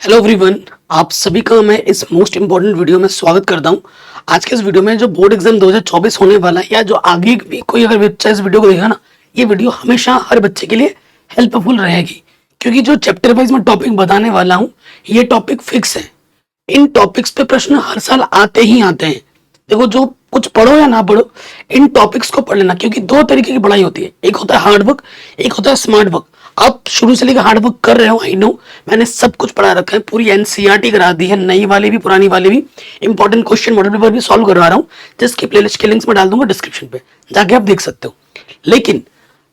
Hello everyone, आप सभी का मैं इस मोस्ट इम्पोर्टेंट वीडियो में स्वागत करता हूं। आज के इस वीडियो में जो बोर्ड एग्जाम 2024 होने वाला है या जो आगे भी कोई अगर बच्चा इस वीडियो को देखेगा ना, ये वीडियो हमेशा हर बच्चे के लिए हेल्पफुल रहेगी, क्योंकि जो चैप्टर वाइज मैं टॉपिक बताने वाला हूँ ये टॉपिक फिक्स है। इन टॉपिक्स पे प्रश्न हर साल आते ही आते हैं। देखो, जो कुछ पढ़ो या ना पढ़ो, इन टॉपिक्स को पढ़ लेना, क्योंकि दो तरीके की पढ़ाई होती है, एक होता है हार्ड वर्क, एक होता है स्मार्ट वर्क। आप शुरू से लेकर हार्ड वर्क कर रहे हो, आई नो, मैंने सब कुछ पढ़ा रखा है, पूरी एनसीईआरटी करा दी है, नई वाली भी पुरानी वाली भी, इंपॉर्टेंट क्वेश्चन मॉडल पेपर भी सॉल्व करवा रहा हूँ, जिसकी प्लेलिस्ट के लिंक्स में डाल दूंगा डिस्क्रिप्शन पे, जाके आप देख सकते हो। लेकिन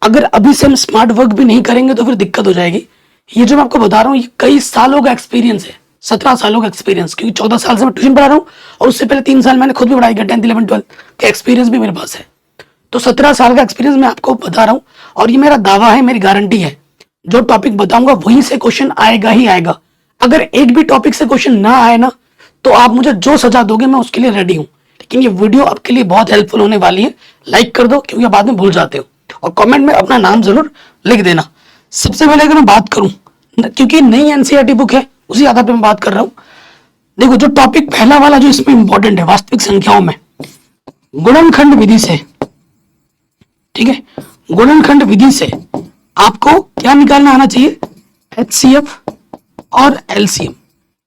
अगर अभी से हम स्मार्ट वर्क भी नहीं करेंगे तो फिर दिक्कत हो जाएगी। ये जो मैं आपको बता रहा हूँ ये कई सालों का एक्सपीरियंस है, 17 सालों का एक्सपीरियंस, क्योंकि 14 साल से मैं ट्यूशन पढ़ा रहा हूँ और उससे पहले 3 साल मैंने खुद भी पढ़ाई किया, 10th 11th 12th का एक्सपीरियंस भी मेरे पास है। तो 17 साल का एक्सपीरियंस मैं आपको बता रहा हूँ, और ये मेरा दावा है, मेरी गारंटी है, जो टॉपिक बताऊंगा वहीं से क्वेश्चन आएगा ही आएगा। अगर एक भी टॉपिक से क्वेश्चन ना आए ना, तो आप मुझे जो सजा दोगे मैं उसके लिए रेडी हूं। लेकिन ये वीडियो आपके लिए बहुत हेल्पफुल होने वाली है, लाइक कर दो, क्योंकि बाद में भूल जाते हो, और कमेंट में अपना नाम जरूर लिख देना। सबसे पहले अगर मैं बात करूं, क्योंकि नई एनसीईआरटी बुक है उसी आधार पर मैं बात कर रहा हूं। देखो, जो टॉपिक पहला वाला जो इसमें इंपॉर्टेंट है, वास्तविक संख्याओं में गुणनखंड विधि से, ठीक है, गुणनखंड विधि से आपको क्या निकालना आना चाहिए, एचसीएफ और एलसीएम।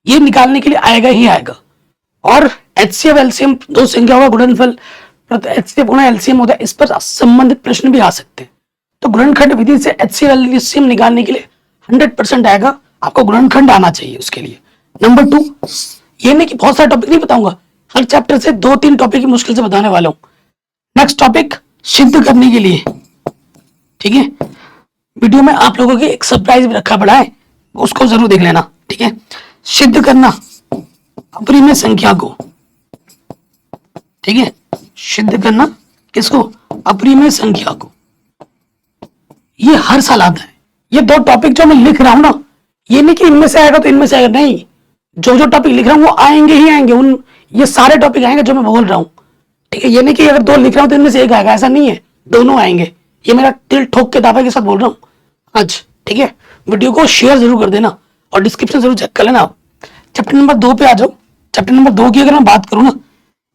ये निकालने के लिए आएगा ही आएगा। और एचसीएफ एलसीएम दो संख्याओं का गुणनफल एचसीएफ गुणा एलसीएम होता है, इस पर संबंधित प्रश्न भी आ सकते हैं। तो गुणनखंड विधि से एचसीएफ एलसीएम निकालने के लिए 100% आएगा, आपको गुणनखंड आना चाहिए उसके लिए। नंबर 2, ये नहीं कि बहुत सारे टॉपिक नहीं बताऊंगा, हर चैप्टर से 2-3 टॉपिक की मुश्किल से बताने वाला हूं। नेक्स्ट टॉपिक सिद्ध करने के लिए, ठीक है, वीडियो में आप लोगों के एक सरप्राइज भी रखा पड़ा है, उसको जरूर देख लेना, ठीक है। सिद्ध करना अपरिमेय संख्या को, ठीक है, सिद्ध करना किसको, अपरिमेय संख्या को। ये हर साल आता है। ये 2 टॉपिक जो मैं लिख रहा हूं ना, ये नहीं कि इनमें से आएगा तो इनमें से आएगा, नहीं, जो टॉपिक लिख रहा हूं वो आएंगे ही आएंगे, उन ये सारे टॉपिक आएंगे जो मैं बोल रहा हूं, ठीक है। ये नहीं कि अगर 2 लिख रहा हूं तो इनमें से एक आएगा, ऐसा नहीं है, दोनों आएंगे। ये मेरा दिल ठोक के दावे के साथ बोल रहा हूं आज, ठीक है। वीडियो को शेयर जरूर कर देना और डिस्क्रिप्शन जरूर चेक कर लेना आप। चैप्टर नंबर 2 पे आ जाओ। चैप्टर नंबर 2 की अगर मैं बात करूं ना,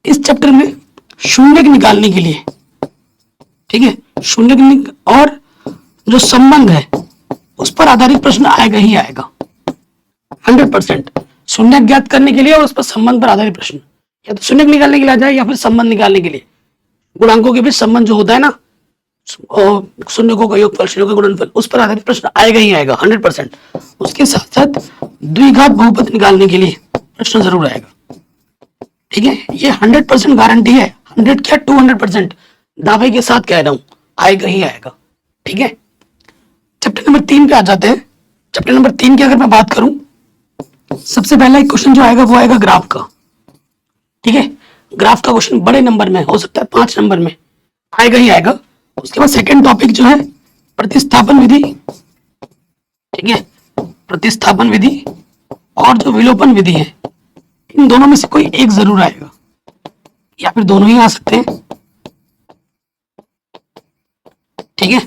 इस चैप्टर में शून्य निकालने के लिए, ठीक है, शून्य और जो संबंध है उस पर आधारित प्रश्न आएगा ही आएगा 100%। शून्य ज्ञात करने के लिए और उस पर संबंध पर आधारित प्रश्न, या तो शून्य निकालने के लिए आ जाए या फिर संबंध निकालने के लिए, गुणांकों के बीच संबंध जो होता है ना, शून्य का योगफल, शून्य का गुणनफल, उस पर आधारित प्रश्न आएगा ही आएगा 100%। उसके साथ साथ द्विघात बहुपद निकालने के लिए प्रश्न जरूर आएगा, ठीक है। ये 100% गारंटी है, 100 क्या 200% दावे के साथ कह रहा हूं, आएगा ही आएगा, ठीक है। चैप्टर नंबर 3 पे आ जाते हैं। चैप्टर नंबर 3 की अगर मैं बात करूं, सबसे पहला एक क्वेश्चन जो आएगा वो आएगा ग्राफ का, ठीक है। ग्राफ का क्वेश्चन बड़े नंबर में हो सकता है, 5 नंबर में आएगा ही आएगा। उसके बाद सेकंड टॉपिक जो है प्रतिस्थापन विधि, ठीक है, प्रतिस्थापन विधि और जो विलोपन विधि है, इन दोनों में से कोई एक जरूर आएगा, या फिर दोनों ही आ सकते हैं, ठीक है,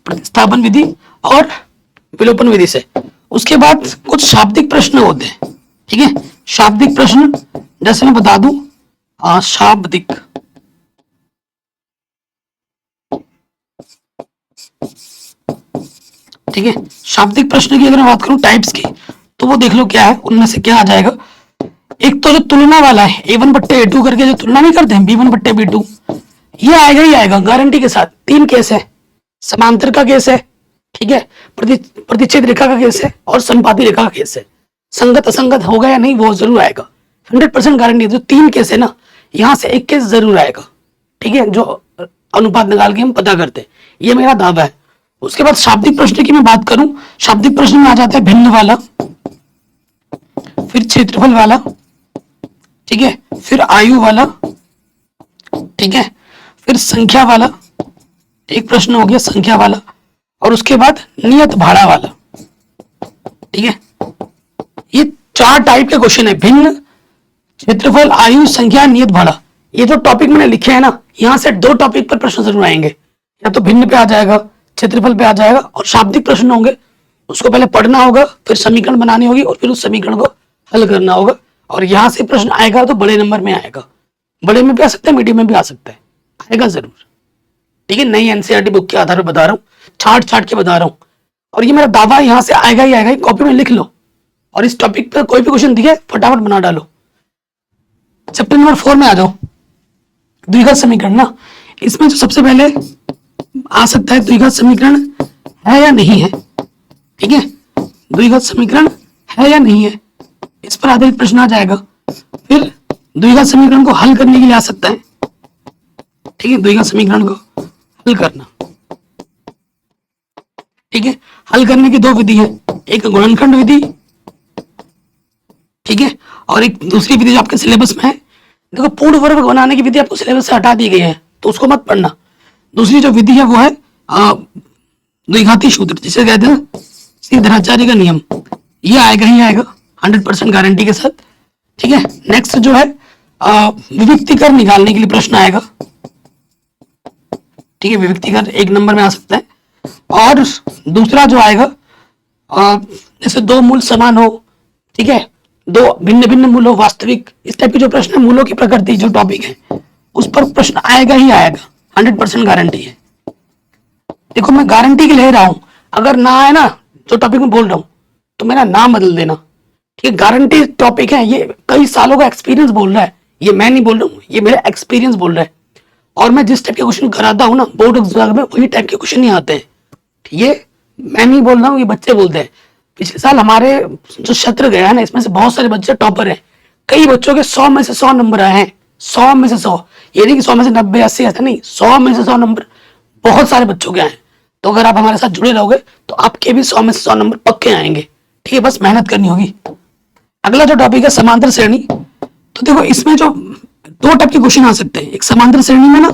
प्रतिस्थापन विधि और विलोपन विधि से। उसके बाद कुछ शाब्दिक प्रश्न होते हैं, ठीक है। शाब्दिक प्रश्न जैसे मैं बता दूं, शाब्दिक, ठीक है, शाब्दिक प्रश्न की अगर मैं बात करूं टाइप्स की, तो वो देख लो क्या है, उनमें से क्या आ जाएगा। एक तो जो तुलना वाला है, A1/A2 करके जो तुलना नहीं करते हैं, B1/B2, ये आएगा ही आएगा गारंटी के साथ। 3 केस है, समांतर का केस है, ठीक है, प्रतिच्छेद रेखा का केस है और संपाती रेखा का केस है। संगत असंगत होगा या नहीं वो जरूर आएगा, 100% गारंटी है। जो 3 केस है ना, यहां से एक केस जरूर आएगा, ठीक है, जो अनुपात निकाल के हम पता करते हैं, ये मेरा दावा है। उसके बाद शाब्दिक प्रश्न की मैं बात करूं, शाब्दिक प्रश्न में आ जाता है भिन्न वाला, फिर क्षेत्रफल वाला, ठीक है, फिर आयु वाला, ठीक है, फिर संख्या वाला, एक प्रश्न हो गया संख्या वाला, और उसके बाद नियत भाड़ा वाला, ठीक है। ये 4 टाइप के क्वेश्चन है, भिन्न, क्षेत्रफल, आयु, संख्या, नियत भाड़ा। ये जो टॉपिक मैंने लिखे हैं ना, यहां से 2 टॉपिक पर प्रश्न जरूर आएंगे, या तो भिन्न पे आ जाएगा, क्षेत्रफल पे आ जाएगा, और शाब्दिक प्रश्न होंगे उसको पहले पढ़ना होगा, फिर समीकरण बनानी होगी और फिर उस समीकरण को हल करना होगा। और यहां से प्रश्न आएगा तो बड़े नंबर में आएगा, बड़े में भी आ सकता है, मीडियम में भी आ सकता है, आएगा जरूर। ठीक है, नई एनसीईआरटी बुक के आधार पर बता रहा हूँ, छाट छाट के बता रहा हूँ, और ये मेरा दावा यहाँ से आएगा ही आएगा। कॉपी में लिख लो और इस टॉपिक पर कोई भी क्वेश्चन दिखे फटाफट बना डालो। चैप्टर नंबर 4 में आ जाओ, द्विघात समीकरण ना। इसमें जो सबसे पहले आ सकता है द्विघात समीकरण है या नहीं है। ठीक है, द्विघात समीकरण है या नहीं है, इस पर आधारित प्रश्न आ जाएगा। फिर द्विघात समीकरण को हल करने के लिए आ सकता है। ठीक है, द्विघात समीकरण को हल करना। ठीक है, हल करने की दो विधि है, एक गुणनखंड विधि, ठीक है, और एक दूसरी विधि जो आपके सिलेबस में है। देखो, पूर्ण वर्ग बनाने की विधि आपको सिलेबस से हटा दी गई है तो उसको मत पढ़ना। दूसरी जो विधि है वो है द्विघाती सूत्र, जिसे कहते हैं श्रीधराचार्य का नियम। ये आएगा ही आएगा 100% गारंटी के साथ। ठीक है, नेक्स्ट जो है विविक्तीकर निकालने के लिए प्रश्न आएगा। ठीक है, विविक्तीकर 1 नंबर में आ सकता है। और दूसरा जो आएगा जैसे दो मूल समान हो, ठीक है, दो भिन्न भिन्न मूल हो, वास्तविक, इस टाइप के जो प्रश्न है, मूलों की प्रकृति जो टॉपिक है उस पर प्रश्न आएगा ही आएगा, 100% गारंटी है। देखो, मैं गारंटी के ले रहा हूं, अगर ना आए ना जो टॉपिक में बोल रहा हूं तो मेरा नाम बदल देना। ठीक है, गारंटी टॉपिक है, ये कई सालों का एक्सपीरियंस बोल रहा है, ये मैं नहीं बोल रहा हूँ, ये मेरा एक्सपीरियंस बोल रहा है। और मैं जिस टाइप के क्वेश्चन कराता हूँ ना बोर्ड एग्जाम में, वही टाइप के क्वेश्चन नहीं आते हैं। ये मैं नहीं बोल रहा हूँ, ये बच्चे बोलते हैं। पिछले साल हमारे जो सत्र गया है ना, इसमें से बहुत सारे बच्चे टॉपर हैं। कई बच्चों के 100 में से 100 नंबर आए हैं, 100 में से 100। ये नहीं कि 100 में से 90 80 ऐसा नहीं, 100 में से 100 नंबर बहुत सारे बच्चों के आए। तो अगर आप हमारे साथ जुड़े रहोगे तो आपके भी 100 में से 100 नंबर पक्के आएंगे। ठीक है, बस मेहनत करनी होगी। अगला जो टॉपिक है समांतर श्रेणी। तो देखो, इसमें जो दो टाइप के क्वेश्चन आ सकते हैं। एक समांतर श्रेणी में ना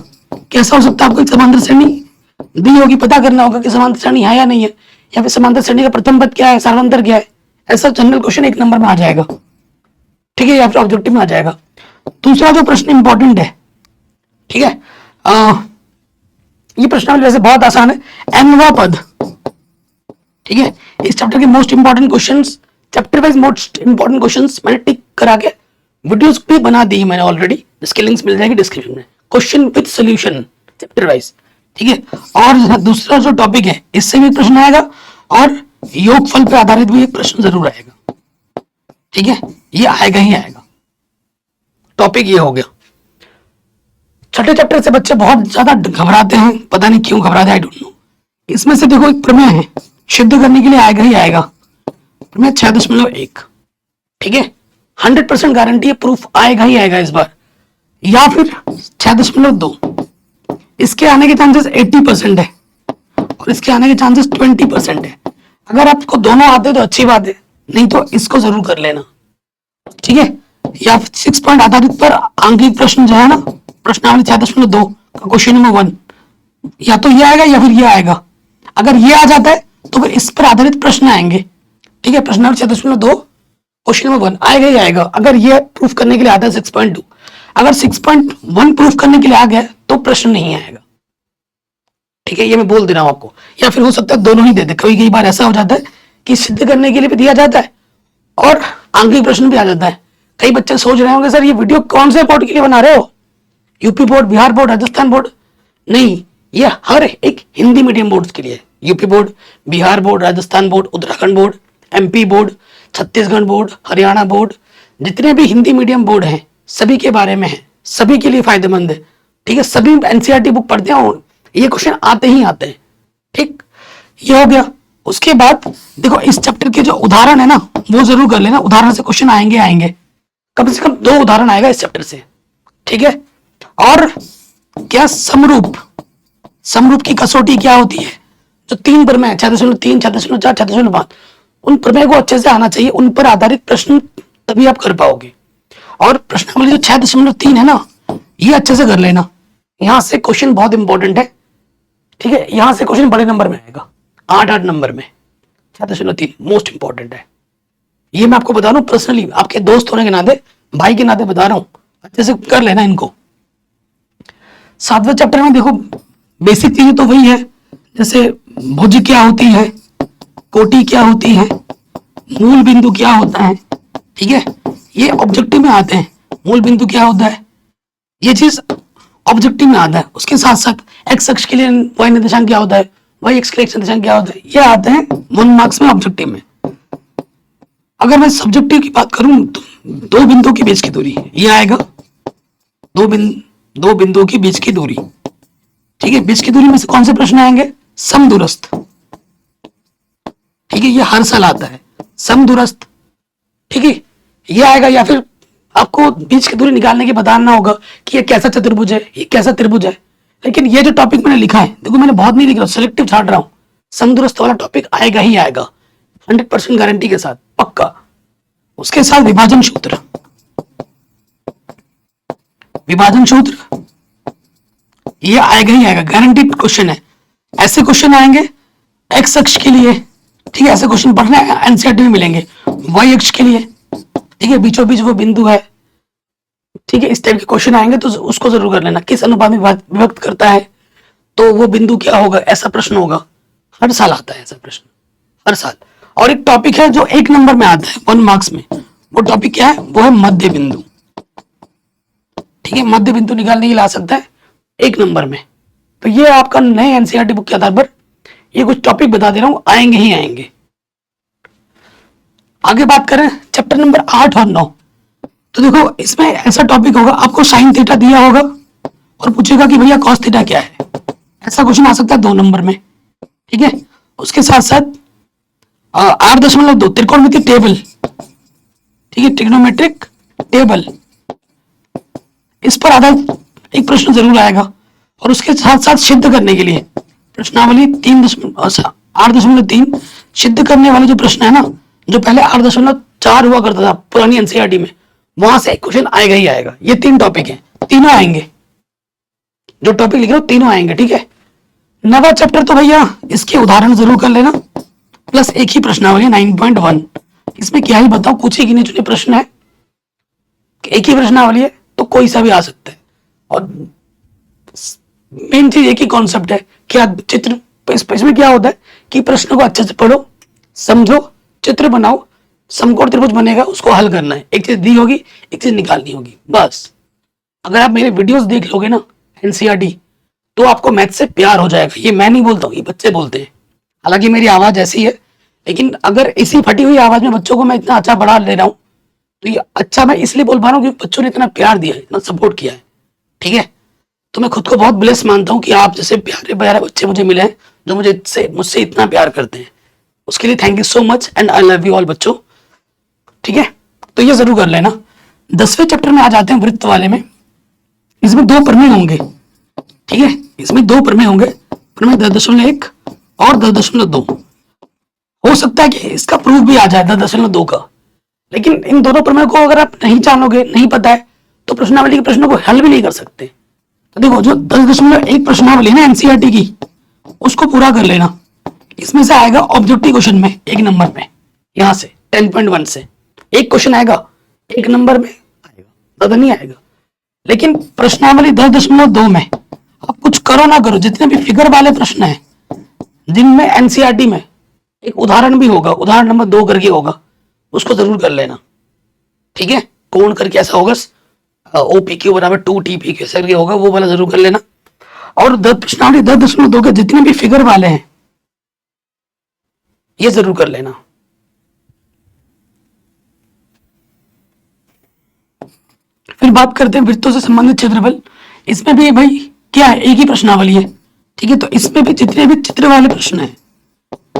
कैसा हो सकता है, आपको एक समांतर श्रेणी दी होगी, पता करना होगा कि समांतर श्रेणी है या नहीं है, या फिर समांतर श्रेणी का प्रथम पद क्या है, सारांतर क्या है। ऐसा जनरल क्वेश्चन 1 नंबर में आ जाएगा। ठीक है, या फिर ऑब्जेक्टिव में आ जाएगा। दूसरा जो प्रश्न इंपॉर्टेंट है, ठीक है, ये प्रश्नावली वैसे बहुत आसान है, nवां पद। ठीक है, इस चैप्टर के most important questions, chapter wise most important questions मैंने टिक करा के वीडियोस भी बना दी है मैंने ऑलरेडी, जिसके लिंक्स मिल जाएगी डिस्क्रिप्शन में। Question with solution chapter wise. ठीक है, और दूसरा जो टॉपिक है इससे भी प्रश्न आएगा, और योगफल पर आधारित भी एक प्रश्न जरूर आएगा। ठीक है, ये आएगा ही आएगा। टॉपिक ये हो गया। छठे चैप्टर से बच्चे बहुत ज्यादा घबराते हैं, पता नहीं क्यों घबराते, आई डोंट नो। इसमें से देखो एक प्रमेय है, सिद्ध करने के लिए आएगा ही आएगा, प्रमेय 6.1। ठीक है, 100% गारंटी है, प्रूफ आएगा ही आएगा इस बार। या फिर 6.2, इसके आने के चांसेस 80% है और इसके आने के चांसेस 20% है। अगर आपको दोनों आते तो अच्छी बात है, नहीं तो इसको जरूर कर लेना। ठीक है, या 6 पॉइंट आधारित पर आंकिक प्रश्न जो है ना, प्रश्नावली 6.2 का क्वेश्चन नंबर 1, या तो ये आएगा या फिर ये आएगा। अगर ये आ जाता है तो फिर इस पर आधारित प्रश्न आएंगे। ठीक है, प्रश्नावली 6.2 क्वेश्चन नंबर 1 आएगा ही आएगा। अगर ये प्रूफ करने के लिए आता है 6.2, अगर 6.1 प्रूफ करने के लिए आ गया तो प्रश्न नहीं आएगा। ठीक है, ये मैं बोल दे रहा हूं आपको। या फिर हो सकता है दोनों ही दे दे, कई बार ऐसा हो जाता है कि सिद्ध करने के लिए भी दिया जाता है और आंकिक प्रश्न भी आ जाता है। कई बच्चे सोच रहे होंगे सर ये वीडियो कौन से बोर्ड के लिए बना रहे हो, UP board, Bihar board, Rajasthan board? नहीं, ये हर एक हिंदी मीडियम बोर्ड के लिए, UP board, Bihar board, Rajasthan board, Uttarakhand board, MP board, Chhattisgarh board, Haryana board, जितने भी हिंदी मीडियम बोर्ड हैं सभी के बारे में है, सभी के लिए फायदेमंद है। ठीक है, सभी एनसीईआरटी बुक पढ़ते हैं, ये क्वेश्चन आते ही आते हैं। ठीक, ये हो गया। उसके बाद देखो, इस चैप्टर के जो उदाहरण है ना वो जरूर कर लेना, उदाहरण से क्वेश्चन आएंगे आएंगे, कम से कम 2 उदाहरण आएगा इस चैप्टर से। ठीक है, और क्या समरूप, समरूप की कसौटी क्या होती है, जो 3 प्रमेय 6.3, 6.4, 6.5, उन प्रमेय को अच्छे से आना चाहिए, उन पर आधारित प्रश्न तभी आप कर पाओगे। और प्रश्नावली जो 6.3 है ना, ये अच्छे से कर लेना, यहां से क्वेश्चन बहुत इंपॉर्टेंट है। ठीक है, यहां से क्वेश्चन बड़े नंबर में आएगा, 8 नंबर में। 6.3 मोस्ट इंपॉर्टेंट है, ये मैं आपको बता रहा हूं पर्सनली, आपके दोस्त होने के नाते, भाई के नाते बता रहा हूं, अच्छे से कर लेना इनको। 7वें चैप्टर में देखो बेसिक चीजें तो वही है, जैसे भुज क्या होती है, कोटि क्या होती है, मूल बिंदु क्या होता है, ठीक है, ये ऑब्जेक्टिव में आते हैं। मूल बिंदु क्या होता है, ये चीज ऑब्जेक्टिव में आता है। उसके साथ साथ एक्स अक्ष के लिए वाई निर्देशांक क्या होता है, वाई एक्स के लिए एक्स निर्देशांक क्या होता है, ये आते हैं 1 मार्क्स में ऑब्जेक्टिव में। अगर मैं सब्जेक्टिव की बात करूं तो दो बिंदुओं के बीच की दूरी, ये आएगा दो बिंदुओं के बीच की दूरी, ठीक है। बीच की दूरी में से कौन से प्रश्न आएंगे, समदूरस्थ, ठीक है, ये हर साल आता है समदूरस्थ, ठीक है, ये आएगा। या फिर आपको बीच की दूरी निकालने के बताना होगा कि ये कैसा चतुर्भुज है, ये कैसा त्रिभुज है। लेकिन ये जो टॉपिक मैंने लिखा है, देखो मैंने बहुत नहीं लिखा, सिलेक्टिव छाट रहा हूं, समदूरस्थ वाला टॉपिक आएगा ही आएगा 100% गारंटी के साथ, पक्का। उसके साथ विभाजन सूत्र, विभाजन सूत्र ये आएगा ही आएगा, गारंटीड क्वेश्चन है। ऐसे क्वेश्चन आएंगे एक्स अक्ष के लिए, ठीक है, ऐसे क्वेश्चन पढ़ने एनसीईआरटी में मिलेंगे। वाई अक्ष के लिए, ठीक है, बीचों बीच वो बिंदु है, ठीक है, इस टाइप के क्वेश्चन आएंगे तो उसको जरूर कर लेना। किस अनुपात में विभक्त करता है, तो वो बिंदु क्या होगा, ऐसा प्रश्न होगा। हर साल आता है ऐसा प्रश्न, हर साल। और एक टॉपिक है जो 1 नंबर में आता है 1 मार्क्स में, वो टॉपिक क्या है, वो है मध्य बिंदु, ठीक है। मध्य बिंदु निकालने के लिए आ सकता है 1 नंबर में। तो ये आपका नए एनसीईआरटी बुक के आधार पर ये कुछ टॉपिक बता दे रहा हूं, आएंगे ही आएंगे। आगे बात करें चैप्टर नंबर 8 और 9, तो देखो इसमें ऐसा टॉपिक होगा, आपको साइन थीटा दिया होगा और पूछेगा कि भैया कॉस थीटा क्या है, ऐसा क्वेश्चन आ सकता है 2 नंबर में, ठीक है। उसके साथ साथ 8.2 त्रिकोणमितीय टेबल, ठीक है, ट्रिग्नोमेट्रिक टेबल, इस पर आधारित एक प्रश्न जरूर आएगा। और उसके साथ साथ सिद्ध करने के लिए प्रश्नावली 8.3 सिद्ध करने वाले जो प्रश्न है ना, जो पहले 8.4 हुआ करता था पुरानी एनसीईआरटी में, वहां से एक क्वेश्चन आएगा ही आएगा। ये 3 टॉपिक हैं, तीनों आएंगे, जो टॉपिक लिख रहे हो तीनों आएंगे, ठीक है। नवा चैप्टर तो भैया इसके उदाहरण जरूर कर लेना, प्लस एक ही प्रश्नावली 9.1। इसमें क्या ही बताओ, कुछ ही गिने चुने प्रश्न है, एक ही प्रश्नावली है तो कोई सा भी आ सकता है। और मेन चीज एक ही कॉन्सेप्ट है, क्या चित्र, इसमें क्या होता है कि प्रश्न को अच्छे से पढ़ो, समझो, चित्र बनाओ, समकोण त्रिभुज बनेगा, उसको हल करना है। एक चीज दी होगी, एक चीज निकालनी होगी, बस। अगर आप मेरे वीडियोस देख लोगे ना एनसीईआरटी, तो आपको मैथ से प्यार हो जाएगा। ये मैं नहीं बोलता हूँ, ये बच्चे बोलते हैं। हालांकि मेरी आवाज ऐसी है, लेकिन अगर इसी फटी हुई आवाज में बच्चों को मैं इतना अच्छा बढ़ा ले रहा हूँ, तो ये अच्छा मैं इसलिए बोल पा रहा हूँ क्योंकि बच्चों ने इतना प्यार दिया है, इतना सपोर्ट किया है, ठीक है। तो मैं खुद को बहुत ब्लेस मानता हूँ कि आप जैसे प्यारे प्यारे बच्चे मुझे मिले हैं, जो मुझसे इतना प्यार करते हैं। उसके लिए thank you so much and I love you all बच्चों, ठीक है। तो ये जरूर कर लेना। 10वें चैप्टर में आ जाते हैं, वृत्त वाले में। इसमें 2 प्रमेय होंगे, ठीक है, इसमें 2 प्रमेय होंगे, प्रमेय 10.1 और 10.2। हो सकता है कि इसका प्रूफ भी आ जाए 10.2 का, लेकिन इन दोनों प्रमेय को अगर आप नहीं जानोगे, नहीं पता है, तो प्रश्नावली के प्रश्नों को हल भी नहीं कर सकते। तो देखो जो 10.1 प्रश्नावली ना एनसीईआरटी की, उसको पूरा कर लेना। इसमें से आएगा ऑब्जेक्टिव क्वेश्चन में 1 नंबर में, यहां से 10.1 से एक क्वेश्चन आएगा 1 नंबर में आएगा, ज्यादा नहीं आएगा। लेकिन प्रश्नावली 10.2 में आप कुछ करो ना करो, जितने भी फिगर वाले प्रश्न हैं, जिनमें एनसीईआरटी में एक उदाहरण भी होगा, उदाहरण नंबर 2 करके होगा, उसको जरूर कर लेना, ठीक है। कोण करके ऐसा होगा, OPQ बराबर 2TPQ ऐसा करके होगा, वो वाला जरूर कर लेना। और प्रश्नावली 10.2 के जितने भी फिगर वाले हैं, ये जरूर कर लेना। फिर बात करते हैं वृत्तों से संबंधित क्षेत्रफल। इसमें भी भाई क्या है, एक ही प्रश्नावली है, ठीक है। तो इसमें भी जितने भी चित्र वाले प्रश्न हैं,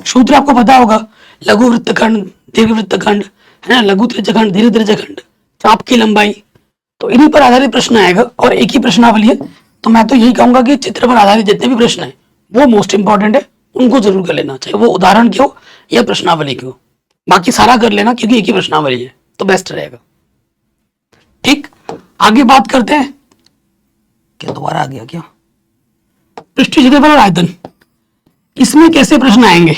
सूत्र आपको पता होगा, लघु वृत्तखंड, दीर्घ वृत्तखंड, है ना, लघु त्रिज्यखंड, दीर्घ त्रिज्यखंड, चाप की लंबाई, तो इन्हीं पर आधारित प्रश्न आएगा और एक ही प्रश्नावली है। तो मैं तो यही कहूंगा कि चित्र पर आधारित जितने भी प्रश्न है वो मोस्ट इंपॉर्टेंट है, उनको जरूर कर लेना, चाहे वो उदाहरण की हो या प्रश्नावली की हो। बाकी सारा कर लेना क्योंकि एक ही प्रश्नावली है, तो बेस्ट रहेगा, ठीक। आगे बात करते हैं, क्या दोबारा आ गया क्या, पृष्ठीय क्षेत्रफल और आयतन। इसमें कैसे प्रश्न आएंगे,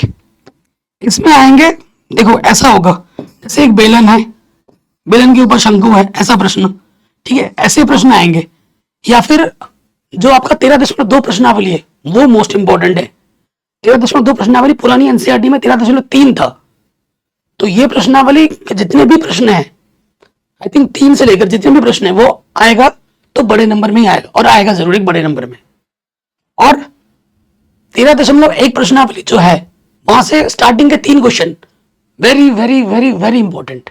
इसमें आएंगे, देखो ऐसा होगा जैसे एक बेलन है, बेलन के ऊपर शंकु है, ऐसा प्रश्न, ठीक है, ऐसे प्रश्न आएंगे। या फिर जो आपका 13.2 प्रश्नावली है वो मोस्ट इंपॉर्टेंट है, 13.2 प्रश्नावली पुरानी एनसीईआरटी में 13.3 था। तो ये प्रश्नावली के जितने भी प्रश्न हैं, आई थिंक 3 से लेकर जितने भी प्रश्न है वो आएगा तो बड़े नंबर में ही आएगा, और आएगा जरूर एक बड़े नंबर में। और 13.1 प्रश्नावली जो है वहां से स्टार्टिंग के 3 question very very very very important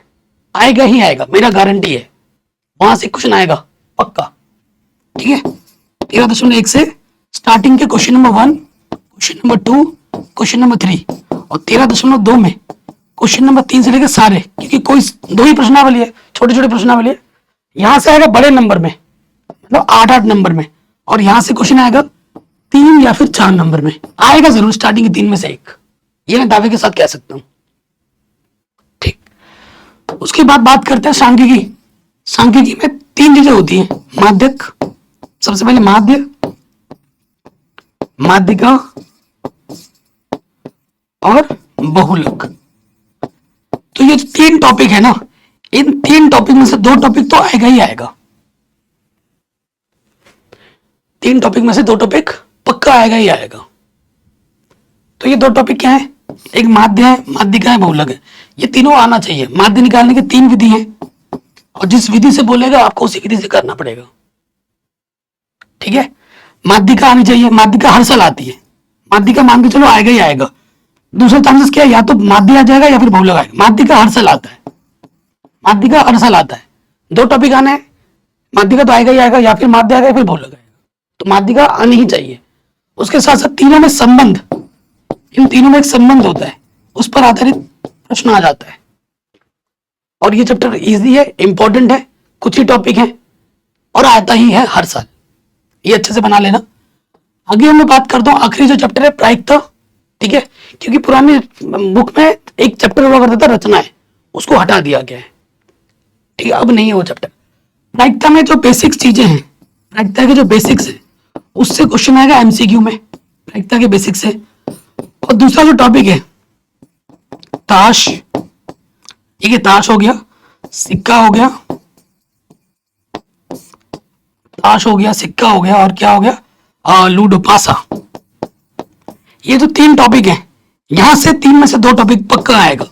आएगा ही आएगा, मेरा गारंटी है। वहां से क्वेश्चन आएगा पक्का, ठीक है। 13.1 से स्टार्टिंग के question number 1, question number 2, question number 3, और 13.2 में क्वेश्चन नंबर 3 से लेकर सारे, क्योंकि कोई 2 ही प्रश्नावली है, छोटे छोटे प्रश्नावली है। यहां से आएगा बड़े नंबर में, मतलब 8-8 नंबर में, और यहां से क्वेश्चन आएगा 3 या फिर 4 नंबर में आएगा जरूर, स्टार्टिंग के 3 में से एक, ये मैं दावे के साथ कह सकता हूं, ठीक। उसके बाद बात करते हैं सांख्यिकी। सांख्यिकी में 3 चीजें होती हैं, माध्यक, सबसे पहले माध्य, माध्यिका और बहुलक। तो ये 3 टॉपिक है ना, इन 3 टॉपिक में से 2 टॉपिक तो आएगा ही आएगा। 3 टॉपिक में से 2 टॉपिक पक्का आएगा ही आएगा। तो ये 2 टॉपिक क्या है, एक माध्य है, माध्यिका है, बहुलक है। ये तीनों आना चाहिए। माध्य निकालने की 3 विधि है, और जिस विधि से बोलेगा आपको उसी विधि से करना पड़ेगा, ठीक है। माध्यिका आनी चाहिए, माध्यिका हर साल आती है, माध्यिका मान के चलो आएगा ही आएगा। दूसरा चांसेस क्या है, या तो माध्य आ जाएगा या फिर बहुलक आएगा। माध्यिका हर साल आता है, माध्यिका हर साल आता है। 2 टॉपिक आने हैं, माध्यिका तो आएगा ही आएगा, या फिर माध्य आएगा या फिर बहुलक आएगा। तो माध्यिका आनी ही चाहिए। उसके साथ साथ तीनों में संबंध, इन तीनों में एक संबंध होता है, उस पर आधारित प्रश्न आ जाता है। और ये चैप्टर इजी है, इंपॉर्टेंट है, कुछ ही टॉपिक है और आता ही है हर साल, ये अच्छे से बना लेना। आगे मैं बात करता हूँ, आखिरी जो चैप्टर है प्रायिकता, ठीक है, क्योंकि पुरानी बुक में एक चैप्टर हुआ करता था रचनाएं, उसको हटा दिया गया है, ठीक है, अब नहीं है वो चैप्टर। प्रायिकता में जो बेसिक्स चीजें हैं, प्रायिकता के जो बेसिक्स है उससे क्वेश्चन आएगा एमसीक्यू में, प्रायिकता के बेसिक्स से। और दूसरा जो टॉपिक है ताश, ठीक है, ताश हो गया, सिक्का हो गया, ताश हो गया, सिक्का हो गया, और क्या हो गया, लूडो, पासा। ये जो 3 टॉपिक है, यहां से 3 में से 2 टॉपिक पक्का आएगा।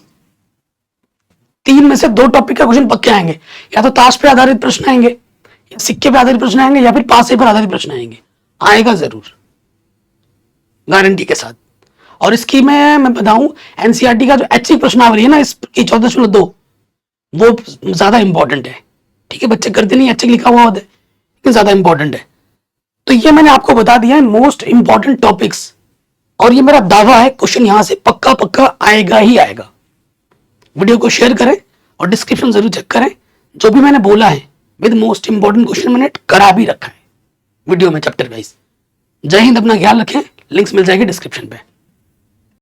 3 में से 2 टॉपिक का क्वेश्चन पक्के आएंगे, या तो ताश पे आधारित प्रश्न आएंगे, या सिक्के पे आधारित प्रश्न आएंगे, या फिर पासे पर आधारित प्रश्न आएंगे, आएगा जरूर, गारंटी के साथ। और इसकी मैं बताऊं, एनसीईआरटी का जो ऐच्छिक प्रश्नावली है ना, इसकी 14.2 वो ज्यादा इंपॉर्टेंट है, ठीक है। बच्चे करते नहीं, ऐच्छिक लिखा हुआ होता है, लेकिन ज्यादा इंपॉर्टेंट है। तो ये मैंने आपको बता दिया है मोस्ट इंपॉर्टेंट टॉपिक्स, और ये मेरा दावा है क्वेश्चन यहां से पक्का पक्का आएगा ही आएगा। वीडियो को शेयर करें और डिस्क्रिप्शन जरूर चेक करें, जो भी मैंने बोला है विद मोस्ट इंपॉर्टेंट क्वेश्चन मैंने करा भी रखा है वीडियो में चैप्टर वाइज। जय हिंद, अपना ख्याल रखें, लिंक्स मिल जाएगी डिस्क्रिप्शन पे।